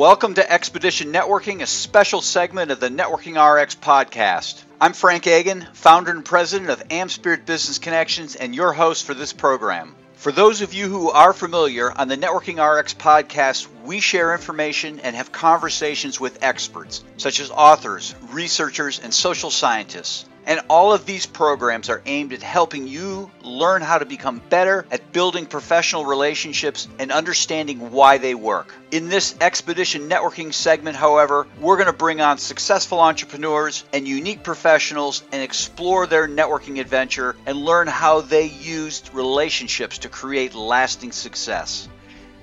Welcome to Expedition Networking, a special segment of the Networking RX podcast. I'm Frank Agan, founder and president of AmSpirit Business Connections, and your host for this program. For those of you who are familiar, on the Networking RX podcast, we share information and have conversations with experts, such as authors, researchers, and social scientists. And all of these programs are aimed at helping you learn how to become better at building professional relationships and understanding why they work. In this Expedition Networking segment, however, we're going to bring on successful entrepreneurs and unique professionals and explore their networking adventure and learn how they used relationships to create lasting success.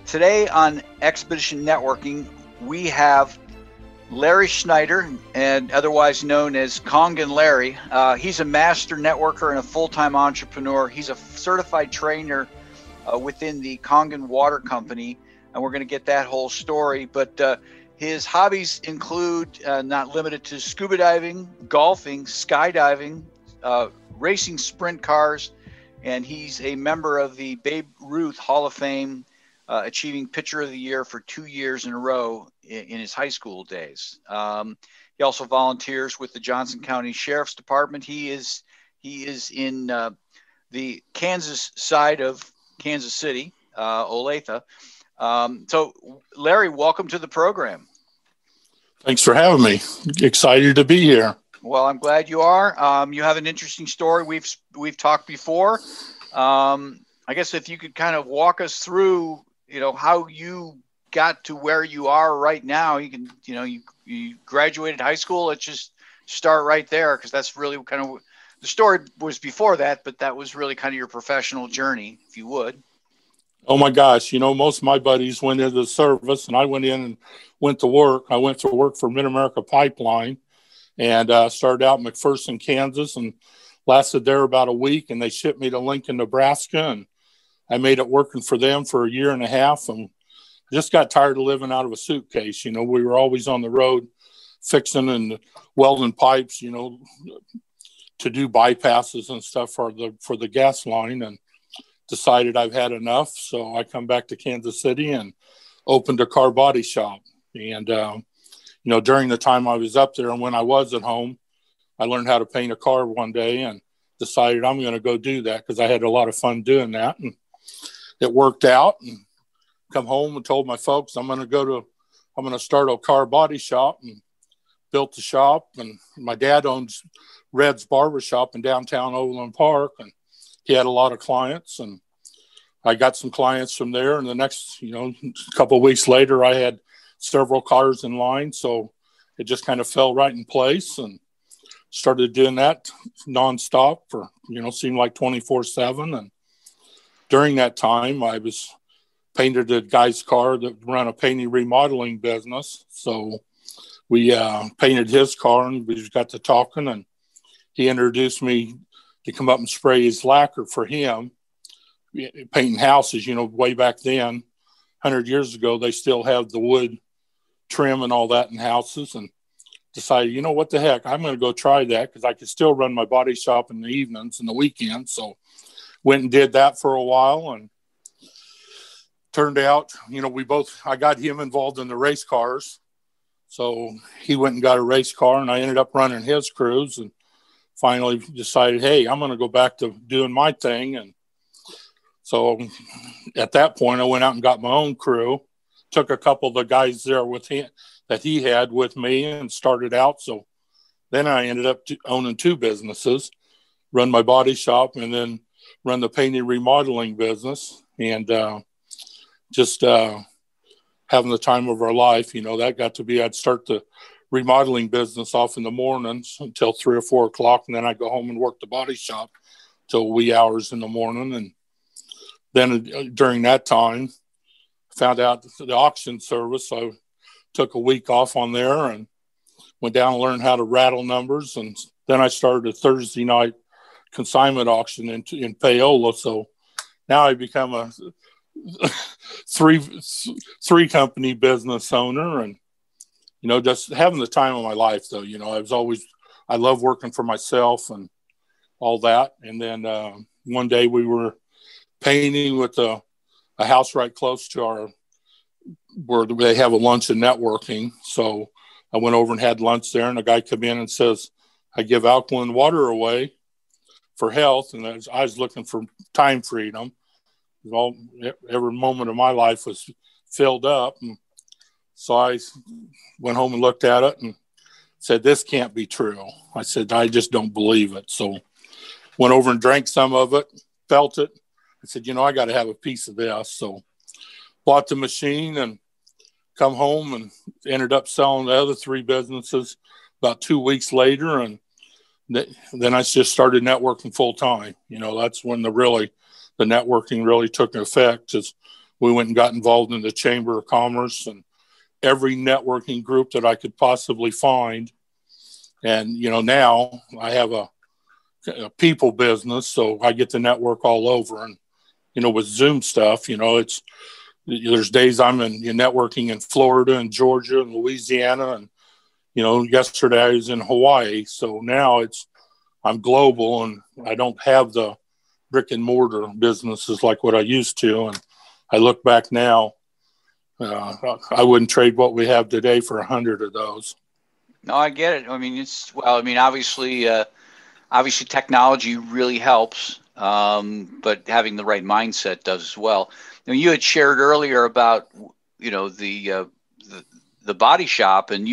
Today on Expedition Networking, we have Larry Schneider, and otherwise known as Kangen Larry. He's a master networker and a full-time entrepreneur. He's a certified trainer within the Kangen Water Company, and we're going to get that whole story. But his hobbies include, not limited to, scuba diving, golfing, skydiving, racing sprint cars, and he's a member of the Babe Ruth Hall of Fame, achieving Pitcher of the Year for 2 years in a row in his high school days. He also volunteers with the Johnson County Sheriff's Department. He is in the Kansas side of Kansas City, Olathe. So, Larry, welcome to the program. Thanks for having me. Excited to be here. Well, I'm glad you are. You have an interesting story. We've talked before. I guess if you could kind of walk us through, how you got to where you are right now. You can, you graduated high school. Let's just start right there, because that's really kind of the story was before that, but that was really kind of your professional journey, if you would. Oh my gosh. Most of my buddies went into the service and I went in and went to work. I went to work for Mid-America Pipeline and started out in McPherson, Kansas, and lasted there about a week, and they shipped me to Lincoln, Nebraska, and I made it working for them for a year and a half, and just got tired of living out of a suitcase. We were always on the road fixing and welding pipes, to do bypasses and stuff for the gas line, and decided I've had enough. So I come back to Kansas City and opened a car body shop. And, during the time I was up there and when I was at home, I learned how to paint a car one day and decided I'm going to go do that because I had a lot of fun doing that. And it worked out, and come home and told my folks I'm going to start a car body shop, and built the shop. And my dad owns Red's Barber Shop in downtown Overland Park, and he had a lot of clients, and I got some clients from there. And the next, couple of weeks later, I had several cars in line. So it just kind of fell right in place, and started doing that nonstop for, seemed like 24/7. And during that time, I was painted a guy's car that ran a painting remodeling business. So we painted his car, and we just got to talking, and he introduced me to come up and spray his lacquer for him, painting houses. Way back then, 100 years ago, they still have the wood trim and all that in houses, and decided, what the heck, I'm going to go try that, because I could still run my body shop in the evenings and the weekends. So went and did that for a while, and turned out, I got him involved in the race cars. So he went and got a race car, and I ended up running his crews, and finally decided, hey, I'm going to go back to doing my thing. And so at that point, I went out and got my own crew, took a couple of the guys there with him that he had with me, and started out. So then I ended up owning two businesses, run my body shop, and then run the painting remodeling business, and just having the time of our life. That got to be, I'd start the remodeling business off in the mornings until 3 or 4 o'clock, and then I'd go home and work the body shop till wee hours in the morning. And then during that time, found out the auction service. So I took a week off on there and went down and learned how to rattle numbers. And then I started a Thursday night consignment auction in Paola. So now I become a three company business owner, and just having the time of my life. Though I love working for myself and all that. And then one day we were painting with a house right close to our where they have a lunch and networking. So I went over and had lunch there, and a guy come in and says, I give alkaline water away for health. And I was looking for time freedom. Every moment of my life was filled up. And so I went home and looked at it and said, this can't be true. I said, I just don't believe it. So went over and drank some of it, felt it. I said, I got to have a piece of this. So bought the machine and come home and ended up selling the other 3 businesses about 2 weeks later. And then I just started networking full time. That's when the networking really took effect, as we went and got involved in the Chamber of Commerce and every networking group that I could possibly find. And, now I have a people business, so I get to network all over. And, with Zoom stuff, there's days I'm in networking in Florida and Georgia and Louisiana. And, yesterday I was in Hawaii. So now I'm global, and I don't have the brick and mortar businesses like what I used to. And I look back now, I wouldn't trade what we have today for 100 of those. No, I get it. I mean, obviously technology really helps, but having the right mindset does as well. You had shared earlier about, the body shop, and I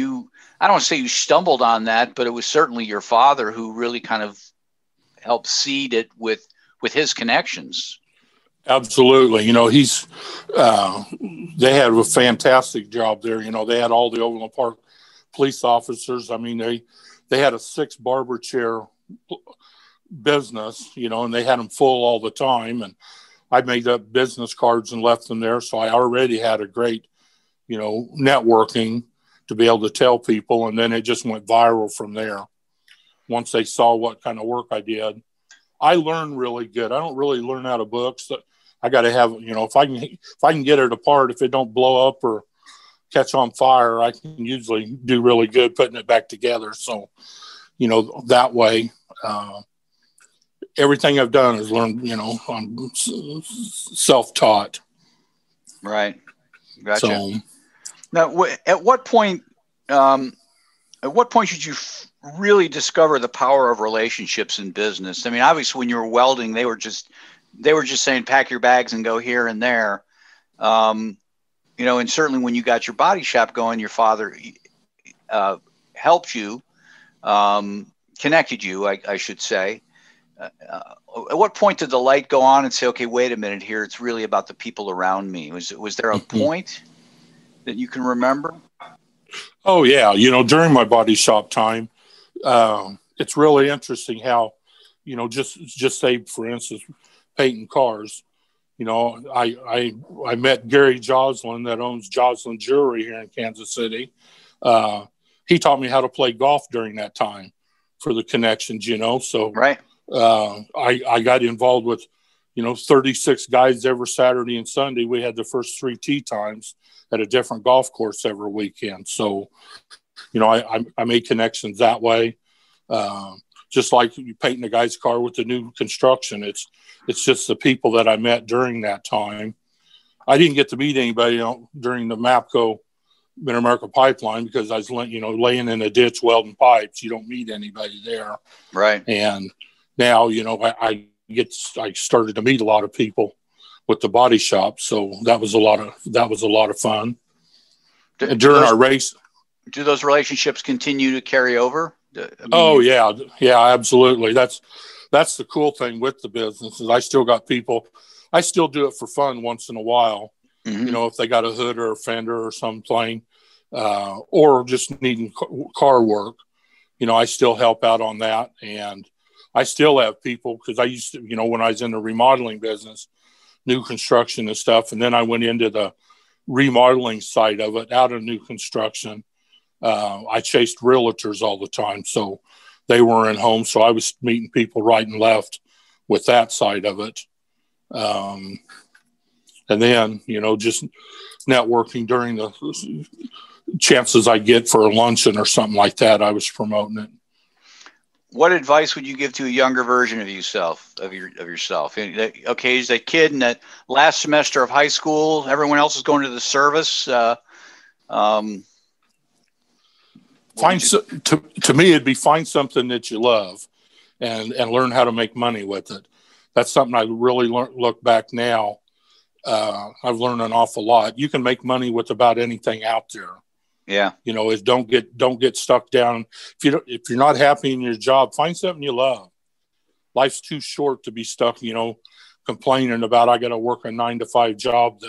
don't want to say you stumbled on that, but it was certainly your father who really kind of helped seed it with his connections. Absolutely. They had a fantastic job there. They had all the Overland Park police officers. I mean, they had a 6 barber chair business, and they had them full all the time. And I made up business cards and left them there. So I already had a great, networking to be able to tell people. And then it just went viral from there. Once they saw what kind of work I did, I learned really good. I don't really learn out of books. I got to have, if I can get it apart, if it don't blow up or catch on fire, I can usually do really good putting it back together. So, that way, everything I've done is learned, I'm self-taught. Right. Gotcha. So, now, at what point should you really discover the power of relationships in business? I mean, obviously when you were welding, they were just saying, pack your bags and go here and there. And certainly when you got your body shop going, your father helped you, connected you, I should say. At what point did the light go on and say, okay, wait a minute here, it's really about the people around me? Was there a point that you can remember? Oh yeah. During my body shop time, it's really interesting how, just say, for instance, painting cars, I met Gary Joslin that owns Joslin Jewelry here in Kansas City. He taught me how to play golf during that time for the connections, so right. I got involved with, 36 guys every Saturday and Sunday. We had the first 3 tee times at a different golf course every weekend. So, I made connections that way. Just like you painting a guy's car with the new construction, it's just the people that I met during that time. I didn't get to meet anybody during the MAPCO Mid-America pipeline because I was, laying in a ditch welding pipes. You don't meet anybody there. Right. And now, I started to meet a lot of people with the body shop. So that was a lot of fun. During our race. Do those relationships continue to carry over? Oh yeah. Yeah, absolutely. That's the cool thing with the business is I still got people. I still do it for fun once in a while. Mm-hmm. If they got a hood or a fender or something, or just needing car work, I still help out on that. And I still have people because I used to, when I was in the remodeling business, new construction and stuff. And then I went into the remodeling side of it out of new construction. I chased realtors all the time. So they weren't home. So I was meeting people right and left with that side of it. And then, just networking during the chances I get for a luncheon or something like that, I was promoting it. What advice would you give to a younger version of yourself? Okay, is that kid in that last semester of high school? Everyone else is going to the service. To me, it'd be find something that you love, and learn how to make money with it. That's something I really look back now. I've learned an awful lot. You can make money with about anything out there. Yeah. Don't get stuck down. If you're not happy in your job, find something you love. Life's too short to be stuck, complaining about I got to work a 9-to-5 job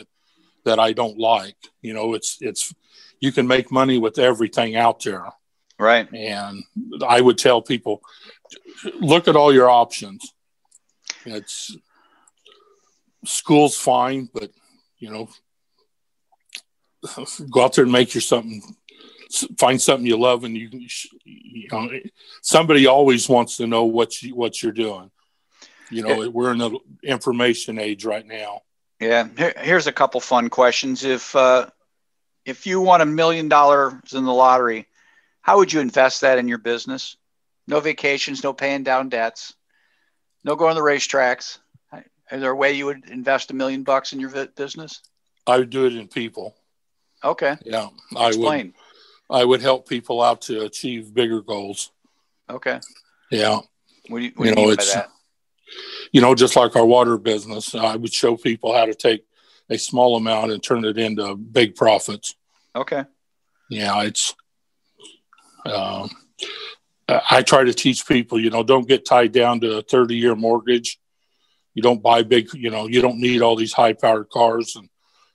that I don't like. It's you can make money with everything out there. Right. And I would tell people, look at all your options. School's fine, but go out there and make find something you love, and somebody always wants to know what you're doing. We're in the information age right now. Yeah. Here's a couple fun questions. If you won $1 million in the lottery, how would you invest that in your business? No vacations, no paying down debts, no going to the racetracks. Is there a way you would invest $1 million in your business? I would do it in people. Okay. Yeah. Explain. I would help people out to achieve bigger goals. Okay. Yeah. What do you mean by that? Just like our water business, I would show people how to take a small amount and turn it into big profits. Okay. Yeah. I try to teach people, don't get tied down to a 30-year mortgage. You don't buy big, you don't need all these high-powered cars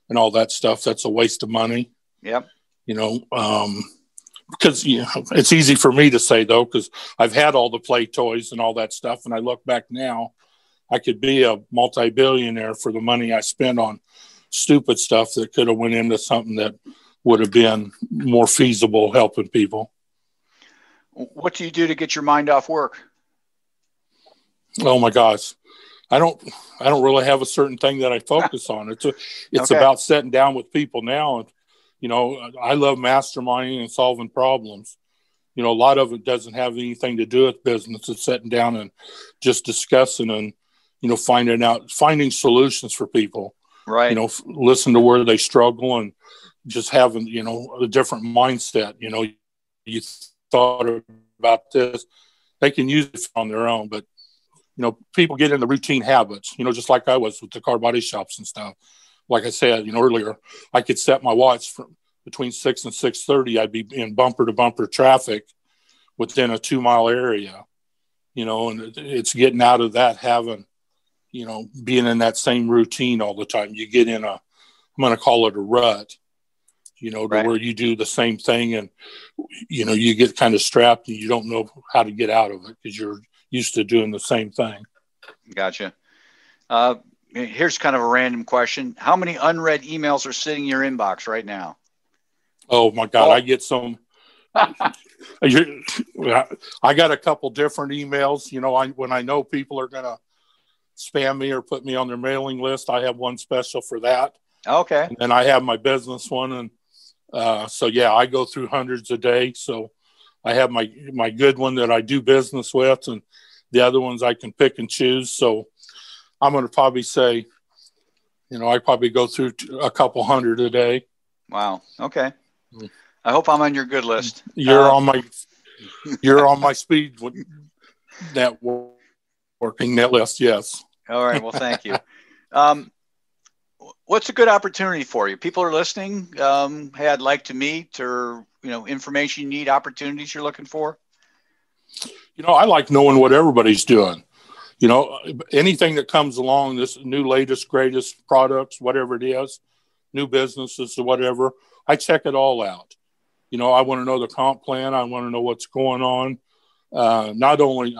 and all that stuff. That's a waste of money. Yep. Because it's easy for me to say, though, because I've had all the play toys and all that stuff. And I look back now, I could be a multi-billionaire for the money I spent on stupid stuff that could have went into something that would have been more feasible helping people. What do you do to get your mind off work? Oh my gosh. I don't really have a certain thing that I focus on. It's Okay. about sitting down with people now. And, I love masterminding and solving problems. A lot of it doesn't have anything to do with business. It's sitting down and just discussing and, finding solutions for people. Right. Listen to where they struggle and just having, a different mindset. You thought about this, they can use it on their own, but people get in the routine habits, just like I was with the car body shops and stuff. Like I said, earlier, I could set my watch from between 6 and 6:30. I'd be in bumper to bumper traffic within a 2-mile area, and it's getting out of that, having, being in that same routine all the time. You get in I'm going to call it a rut, to Right. where you do the same thing and, you get kind of strapped and you don't know how to get out of it because you're used to doing the same thing. Gotcha. Here's kind of a random question. How many unread emails are sitting in your inbox right now? Oh my God. I get some, I got a couple different emails, when I know people are going to spam me or put me on their mailing list, I have one special for that. Okay. And then I have my business one. And so, yeah, I go through hundreds a day. So I have my good one that I do business with, and the other ones I can pick and choose. So I'm going to probably say, I probably go through a couple hundred a day. Wow. Okay. I hope I'm on your good list. You're on my speed networking net list. Yes. All right. Well, thank you. What's a good opportunity for you? People are listening. Hey, I'd like to meet, or, information you need, opportunities you're looking for. I like knowing what everybody's doing. Anything that comes along, this new, latest, greatest products, whatever it is, new businesses or whatever, I check it all out. I want to know the comp plan. I want to know what's going on. Not only,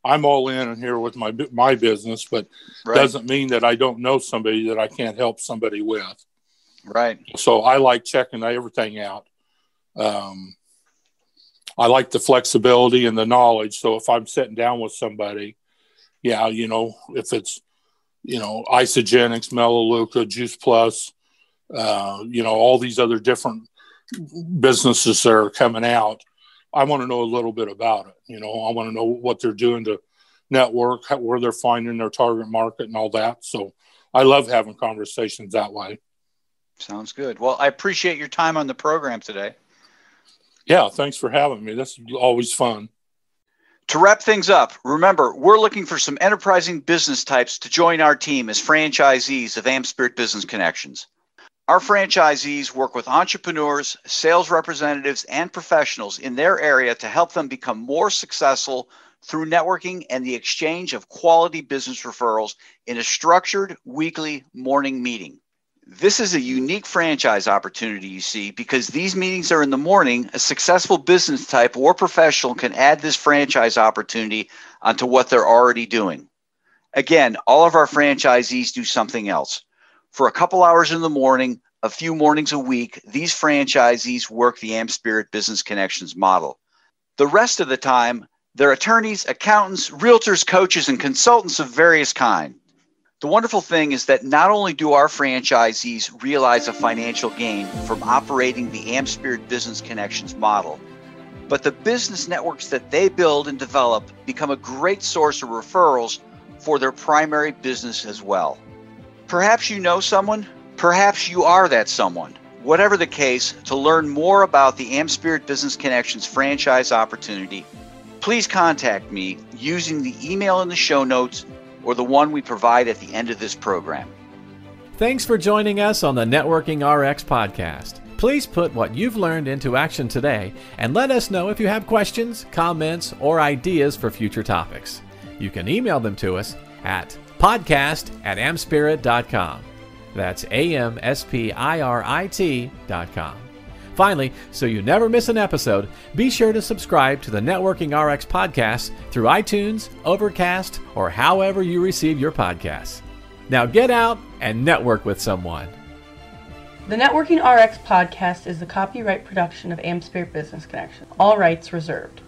I'm all in here with my business, but Right. Doesn't mean that I don't know somebody that I can't help somebody with. Right. So I like checking everything out. I like the flexibility and the knowledge. So if I'm sitting down with somebody, yeah, if it's, Isogenics, Melaleuca, Juice Plus, all these other different businesses that are coming out, I want to know a little bit about it. You know, I want to know what they're doing to network, where they're finding their target market and all that. So I love having conversations that way. Sounds good. Well, I appreciate your time on the program today. Yeah, thanks for having me. This is always fun. To wrap things up, remember, we're looking for some enterprising business types to join our team as franchisees of AmSpirit Business Connections. Our franchisees work with entrepreneurs, sales representatives, and professionals in their area to help them become more successful through networking and the exchange of quality business referrals in a structured weekly morning meeting. This is a unique franchise opportunity, you see, because these meetings are in the morning. A successful business type or professional can add this franchise opportunity onto what they're already doing. Again, all of our franchisees do something else. For a couple hours in the morning, a few mornings a week, these franchisees work the AmSpirit Business Connections model. The rest of the time, they're attorneys, accountants, realtors, coaches, and consultants of various kinds. The wonderful thing is that not only do our franchisees realize a financial gain from operating the AmSpirit Business Connections model, but the business networks that they build and develop become a great source of referrals for their primary business as well. Perhaps you know someone, perhaps you are that someone. Whatever the case, to learn more about the AmSpirit Business Connections franchise opportunity, please contact me using the email in the show notes or the one we provide at the end of this program. Thanks for joining us on the Networking RX podcast. Please put what you've learned into action today and let us know if you have questions, comments, or ideas for future topics. You can email them to us at podcast@amspirit.com. That's AmSpirit.com. Finally, so you never miss an episode, be sure to subscribe to the Networking RX podcast through iTunes, Overcast, or however you receive your podcasts. Now get out and network with someone. The Networking RX podcast is the copyright production of AmSpirit Business Connection. All rights reserved.